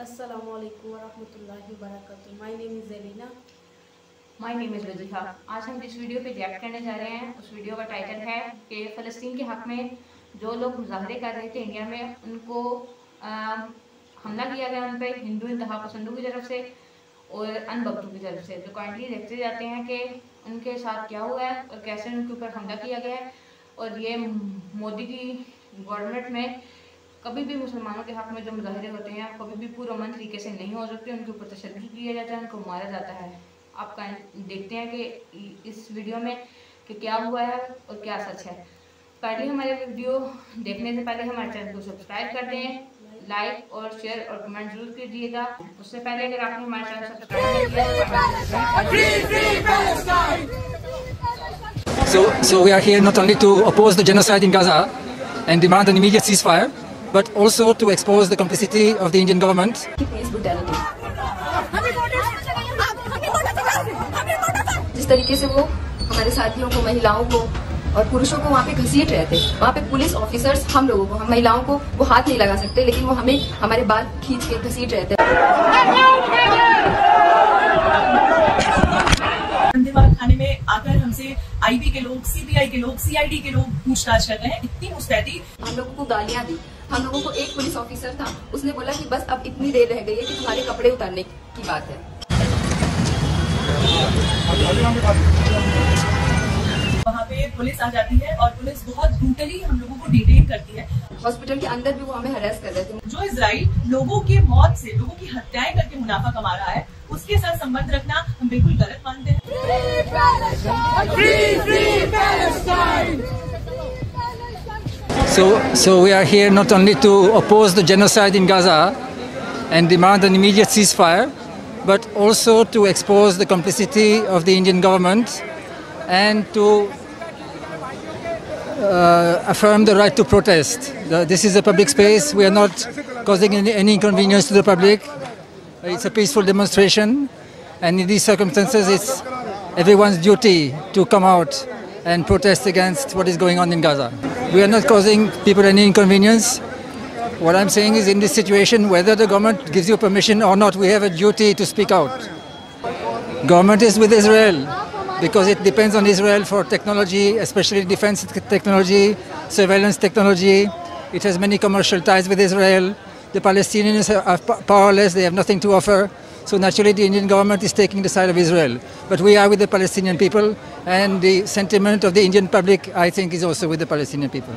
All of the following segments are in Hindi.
अस्सलामुअलैकुम वरहमतुल्लाहि वबरकातुहू। My name is Zarina. My name is Wazifa. आज हम जिस वीडियो पे रिएक्ट करने जा रहे हैं उस वीडियो का टाइटल है कि फ़लस्तीन के हक़ में जो लोग मुज़ाहरे कर रहे थे इंडिया में, उनको हमला किया गया उन पर हिंदू इंतहा पसंदों की तरफ से और अनबख्तों की तरफ से। तो काइंडली देखते जाते हैं कि उनके साथ क्या हुआ है और कैसे उनके ऊपर हमला किया गया है। और ये मोदी की गवर्नमेंट में कभी भी मुसलमानों के हक़ में जो मुजाहरे होते हैं कभी भी पुरअमन तरीके से नहीं हो सकते, उनके ऊपर तशद्दुद किया जाता है, उनको मारा जाता है। आप देखते हैं कि इस वीडियो में कि क्या हुआ है और क्या सच है। पहले हमारे वीडियो देखने से पहले हमारे चैनल को सब्सक्राइब कर दें, लाइक और शेयर और कमेंट जरूर कीजिएगा। उससे पहले अगर आपने हमारे channel subscribe So we are here not only to oppose the genocide in Gaza and demand an immediate ceasefire, but also to expose the complicity of the Indian government. जिस तरीके से वो हमारे साथियों को, महिलाओं को और पुरुषों को वहाँ पे घसीट रहे थे, वहाँ पे पुलिस ऑफिसर्स हम लोगों को, हम महिलाओं को वो हाथ नहीं लगा सकते, लेकिन वो हमें हमारे बाल खींच के घसीट रहे थे। थाने में आकर हमसे आईबी के लोग, सीबीआई के लोग, सीआईडी के लोग पूछताछ कर रहे हैं। इतनी मुस्तैदी। हम लोगों को गालियां दी। हम लोगों को एक पुलिस ऑफिसर था, उसने बोला कि बस अब इतनी देर रह गई है कि तुम्हारे कपड़े उतारने की बात है। वहाँ पे पुलिस आ जाती है और पुलिस बहुत ब्रूटली हम लोगों को डिटेन करती है। हॉस्पिटल के अंदर भी वो हमें हरास कर रहे थे। जो इजराइल लोगों के मौत से, लोगों की हत्याएं करके मुनाफा कमा रहा है, उसके साथ संबंध रखना हम बिल्कुल गलत मानते हैं। So we are here not only to oppose the genocide in Gaza and demand an immediate ceasefire, but also to expose the complicity of the Indian government and to affirm the right to protest. This is a public space. We are not causing any inconvenience to the public. It's a peaceful demonstration, and in these circumstances it's everyone's duty to come out and protest against what is going on in Gaza. We are not causing people any inconvenience. What I'm saying is, in this situation, whether the government gives you permission or not, we have a duty to speak out. Government is with Israel because it depends on Israel for technology, especially defense technology, surveillance technology. It has many commercial ties with Israel. The Palestinians are powerless, they have nothing to offer. So naturally the Indian government is taking the side of Israel. But we are with the Palestinian people, and the sentiment of the Indian public, I think, is also with the Palestinian people.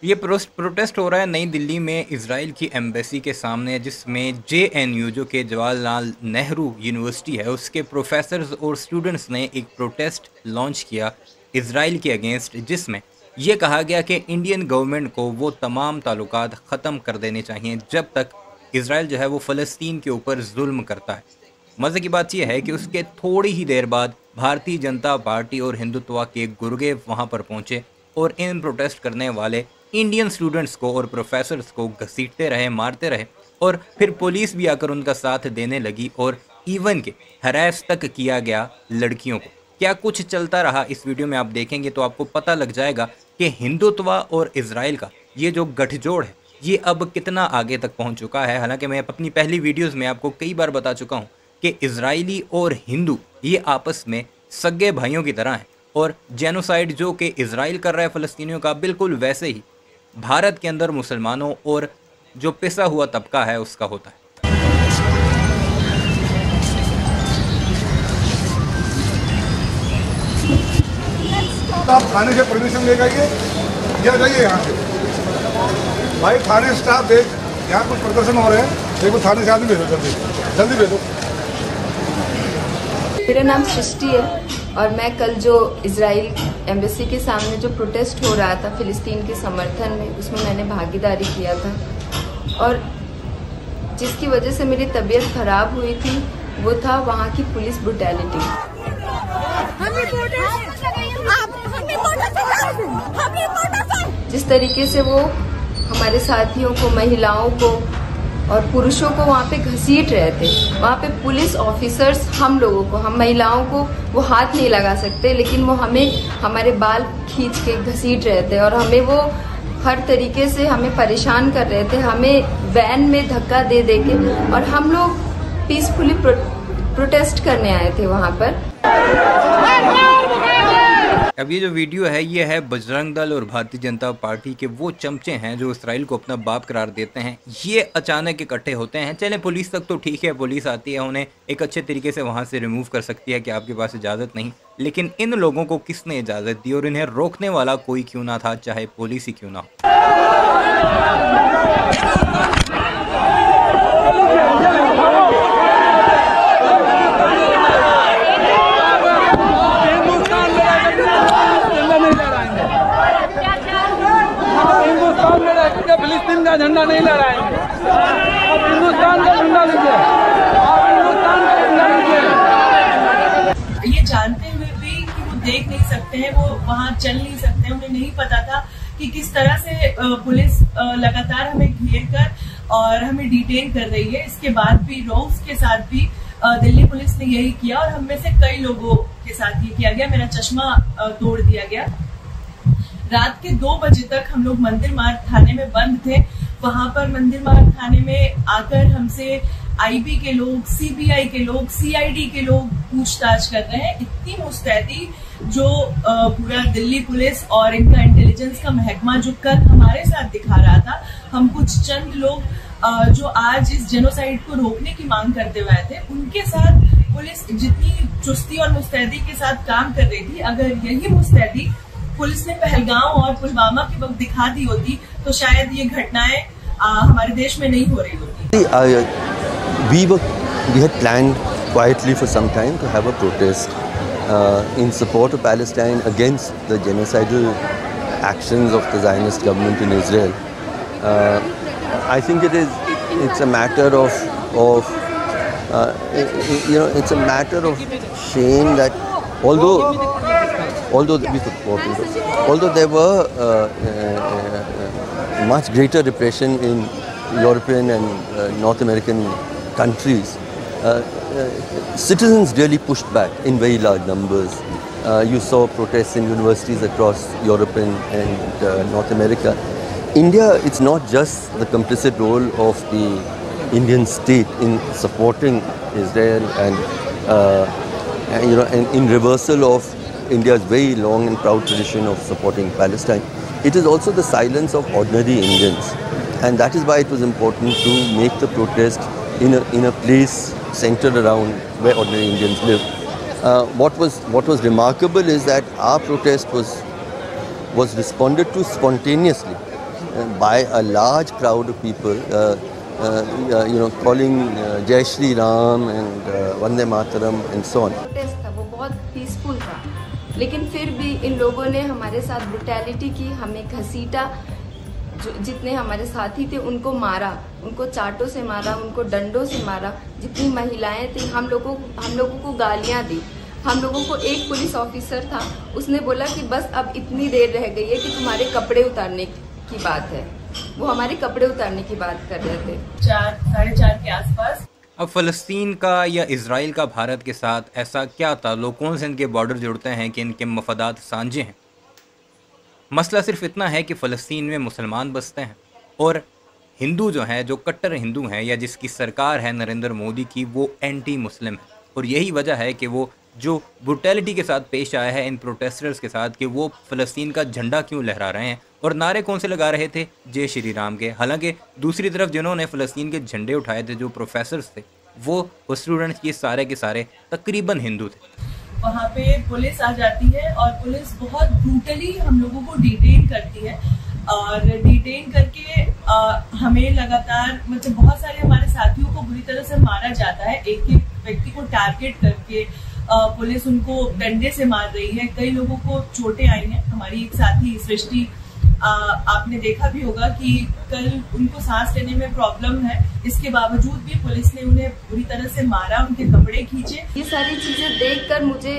ये प्रोटेस्ट हो रहा है नई दिल्ली में इजराइल की एम्बेसी के सामने, जिसमें JNU जो कि जवाहरलाल नेहरू यूनिवर्सिटी है, उसके प्रोफेसर्स और स्टूडेंट्स ने एक प्रोटेस्ट लॉन्च किया इजराइल के अगेंस्ट, जिसमें ये कहा गया कि इंडियन गवर्नमेंट को वो तमाम ताल्लुकात ख़त्म कर देने चाहिए जब तक इजराइल जो है वो फ़लस्तीन के ऊपर जुल्म करता है। मज़े की बात यह है कि उसके थोड़ी ही देर बाद भारतीय जनता पार्टी और हिंदुत्व के गुर्गे वहाँ पर पहुँचे और इन प्रोटेस्ट करने वाले इंडियन स्टूडेंट्स को और प्रोफेसर्स को घसीटते रहे, मारते रहे, और फिर पुलिस भी आकर उनका साथ देने लगी और इवन के हरास तक किया गया लड़कियों को। क्या कुछ चलता रहा इस वीडियो में आप देखेंगे तो आपको पता लग जाएगा कि हिंदुत्व और इजराइल का ये जो गठजोड़ है ये अब कितना आगे तक पहुंच चुका है। हालांकि मैं अपनी पहली वीडियोस में आपको कई बार बता चुका हूं कि इजरायली और हिंदू ये आपस में सगे भाइयों की तरह हैं, और जेनोसाइड जो कि इजराइल कर रहा है फ़लस्तीनियों का, बिल्कुल वैसे ही भारत के अंदर मुसलमानों और जो पिसा हुआ तबका है उसका होता है। आप थाने से परमिशन लेकर या जाइए यहाँ से। भाई थाने स्टाफ देख, यहाँ कुछ प्रदर्शन हो रहे हैं, देखो थाने से आदमी भेजो, जल्दी जल्दी भेजो। मेरा नाम सृष्टि है और मैं कल जो इजराइल एम्बेसी के सामने जो प्रोटेस्ट हो रहा था फिलिस्तीन के समर्थन में, उसमें मैंने भागीदारी किया था, और जिसकी वजह से मेरी तबीयत खराब हुई थी वो था वहाँ की पुलिस ब्रुटैलिटी। जिस तरीके से वो हमारे साथियों को, महिलाओं को और पुरुषों को वहाँ पे घसीट रहे थे। वहाँ पे पुलिस ऑफिसर्स हम लोगों को, हम महिलाओं को वो हाथ नहीं लगा सकते, लेकिन वो हमें हमारे बाल खींच के घसीट रहे थे और हमें वो हर तरीके से हमें परेशान कर रहे थे। हमें वैन में धक्का दे के, और हम लोग पीसफुली प्रोटेस्ट करने आए थे वहाँ पर। अब ये जो वीडियो है ये है बजरंग दल और भारतीय जनता पार्टी के वो चमचे हैं जो इसराइल को अपना बाप करार देते हैं। ये अचानक इकट्ठे होते हैं। चलें पुलिस तक तो ठीक है, पुलिस आती है, उन्हें एक अच्छे तरीके से वहाँ से रिमूव कर सकती है कि आपके पास इजाज़त नहीं, लेकिन इन लोगों को किसने इजाज़त दी और इन्हें रोकने वाला कोई क्यों ना था, चाहे पुलिस ही क्यों ना हो। फिलिस्तीन का झंडा नहीं लहराएंगे, आप हिंदुस्तान का झंडा लीजिए, आप हिंदुस्तान का झंडा लीजिए। ये जानते हुए भी कि वो देख नहीं सकते हैं, वो वहाँ चल नहीं सकते, उन्हें नहीं पता था कि किस तरह से पुलिस लगातार हमें घेर कर और हमें डिटेन कर रही है। इसके बाद भी रोज के साथ भी दिल्ली पुलिस ने यही किया और हम में से कई लोगों के साथ ये किया गया। मेरा चश्मा तोड़ दिया गया। रात के 2 बजे तक हम लोग मंदिर मार्ग थाने में बंद थे। वहां पर मंदिर मार्ग थाने में आकर हमसे आईबी के लोग, सीबीआई के लोग, सीआईडी के लोग पूछताछ कर रहे हैं। इतनी मुस्तैदी जो पूरा दिल्ली पुलिस और इनका इंटेलिजेंस का महकमा जो कल हमारे साथ दिखा रहा था, हम कुछ चंद लोग जो आज इस जेनोसाइड को रोकने की मांग करते हुए आए थे, उनके साथ पुलिस जितनी चुस्ती और मुस्तैदी के साथ काम कर रही थी, अगर यही मुस्तैदी पुलिस ने पहलगाम और पुलवामा के वक्त दिखा दी होती तो शायद ये घटनाएं हमारे देश में नहीं हो रही होती। We had planned quietly for some time to have a protest in support of Palestine against the genocidal actions of the Zionist government in Israel. I think it's a matter of it's a matter of shame that although there were much greater repression in European and North American countries, citizens really pushed back in very large numbers. You saw protests in universities across Europe and North America. India, it's not just the complicit role of the Indian state in supporting Israel and in reversal of India's very long and proud tradition of supporting Palestine. It is also the silence of ordinary Indians, and that is why it was important to make the protest in a place centered around where ordinary Indians live. What was remarkable is that our protest was responded to spontaneously by a large crowd of people, calling Jai Shri Ram and Vande Mataram and so on. Protest था वो बहुत पीसफुल था, लेकिन फिर भी इन लोगों ने हमारे साथ ब्रुटैलिटी की, हमें घसीटा। जितने हमारे साथी थे उनको मारा, उनको चाटों से मारा, उनको डंडों से मारा। जितनी महिलाएं थी हम लोगों को गालियां दी। हम लोगों को एक पुलिस ऑफिसर था, उसने बोला कि बस अब इतनी देर रह गई है कि तुम्हारे कपड़े उतारने की बात है। वो हमारे कपड़े उतारने की बात कर रहे थे 4-4:30 के आसपास। अब फ़लस्तीन का या इजराइल का भारत के साथ ऐसा क्या ताल्लुक, कौन से इनके बॉर्डर जुड़ते हैं कि इनके मफादात साझे हैं? मसला सिर्फ इतना है कि फ़लस्तीन में मुसलमान बसते हैं और हिंदू जो हैं, जो कट्टर हिंदू हैं या जिसकी सरकार है नरेंद्र मोदी की, वो एंटी मुस्लिम है। और यही वजह है कि वो जो ब्रुटैलिटी के साथ पेश आया है इन प्रोटेस्टर्स के साथ कि वो फ़लस्तीन का झंडा क्यों लहरा रहे हैं और नारे कौन से लगा रहे थे, जय श्री राम के। हालांकि दूसरी तरफ जिन्होंने फ़लस्तीन के झंडे उठाए थे, जो प्रोफेसर्स थे, वो स्टूडेंट्स के सारे तकरीबन हिंदू थे। वहाँ पे पुलिस आ जाती है और पुलिस बहुत ब्रूटली हम लोगों को डिटेन करती है और डिटेन करके हमें लगातार मतलब बहुत सारे हमारे साथियों को बुरी तरह से मारा जाता है। एक एक व्यक्ति को टारगेट करके पुलिस उनको डंडे से मार रही है। कई लोगों को चोटें आई हैं। हमारी एक साथी सृष्टि, आपने देखा भी होगा कि कल उनको सांस लेने में प्रॉब्लम है, इसके बावजूद भी पुलिस ने उन्हें बुरी तरह से मारा, उनके कपड़े खींचे। ये सारी चीजें देखकर मुझे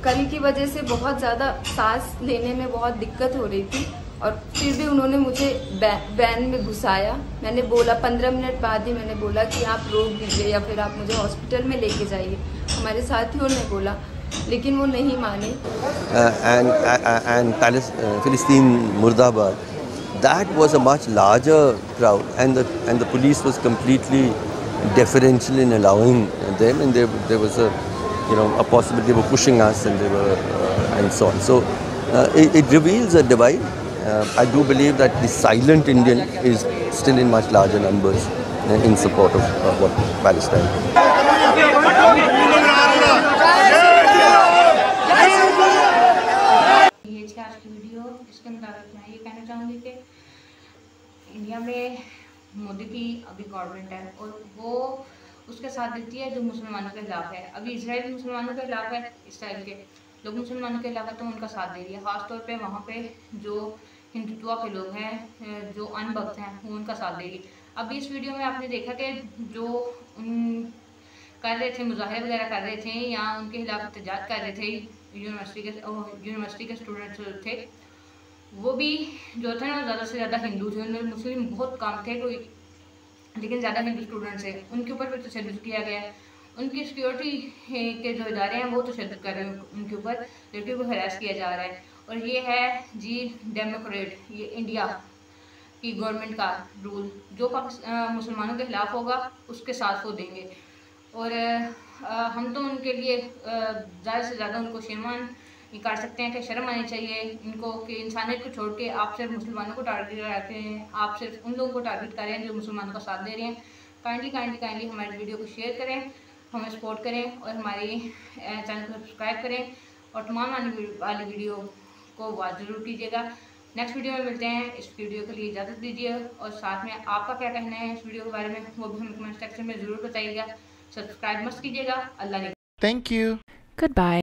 कल की वजह से बहुत ज्यादा सांस लेने में बहुत दिक्कत हो रही थी और फिर भी उन्होंने मुझे वैन में घुसाया। मैंने बोला 15 मिनट बाद ही मैंने बोला कि आप रोक दीजिए या फिर आप मुझे हॉस्पिटल में लेके जाइए, हमारे साथियों ने बोला, लेकिन वो नहीं माने। And Palestine Murdabad, that was a much larger crowd, and the police was completely deferential in allowing them, and there was a possibility they were pushing us, and they were and so on. So it reveals a divide. I do believe that the silent Indian is still in much larger numbers in support of what Palestine. ये थी आज की वीडियो। इसके मुताबिक मैं ये कहना चाहूँगी कि इंडिया में मोदी की अभी गवर्नमेंट है और वो उसके साथ देती है जो मुसलमानों के खिलाफ है। अभी इजराइल मुसलमानों के खिलाफ है, इसराइल के लोग मुसलमानों के खिलाफ है तो उनका साथ दे रही है। ख़ासतौर पे वहाँ पे जो हिंदुत्व के लोग हैं, जो अनभक्त हैं, वो उनका साथ दे रही है। अभी इस वीडियो में आपने देखा कि जो कर रहे थे, मुजाहरे वगैरह कर रहे थे या उनके खिलाफ एहतजाज कर रहे थे, यूनिवर्सिटी के स्टूडेंट्स थे, वो भी जो थे ना ज़्यादा से ज़्यादा हिंदू थे, उनमें मुस्लिम बहुत कम थे कोई, लेकिन ज़्यादा हिंदू स्टूडेंट्स हैं। उनके ऊपर भी तशद्दुद किया गया है। उनकी सिक्योरिटी के जो इदारे हैं वो तशद्दुद कर रहे हैं, उनके ऊपर लड़कियों को हरास किया जा रहा है। और ये है जी डेमोक्रेट, ये इंडिया की गवर्नमेंट का रूल, जो मुसलमानों के खिलाफ होगा उसके साथ वो देंगे। और हम तो उनके लिए ज़्यादा से ज़्यादा उनको शेमान कर सकते हैं कि शर्म आनी चाहिए इनको कि इंसानियत को छोड़ के आप सिर्फ मुसलमानों को टारगेट करते हैं, आप सिर्फ उन लोगों को टारगेट कर रहे हैं जो मुसलमानों का साथ दे रहे हैं। काइंडली हमारी वीडियो को शेयर करें, हमें सपोर्ट करें और हमारी चैनल को सब्सक्राइब करें और तमाम आने वाली वीडियो को वॉच ज़रूर कीजिएगा। नेक्स्ट वीडियो में मिलते हैं। इस वीडियो के लिए इजाज़त दीजिए और साथ में आपका क्या कहना है इस वीडियो के बारे में वो भी हमें कमेंट सेक्शन में ज़रूर बताइएगा। सब्सक्राइब मत कीजिएगा। अल्लाह ने। Thank you. Goodbye.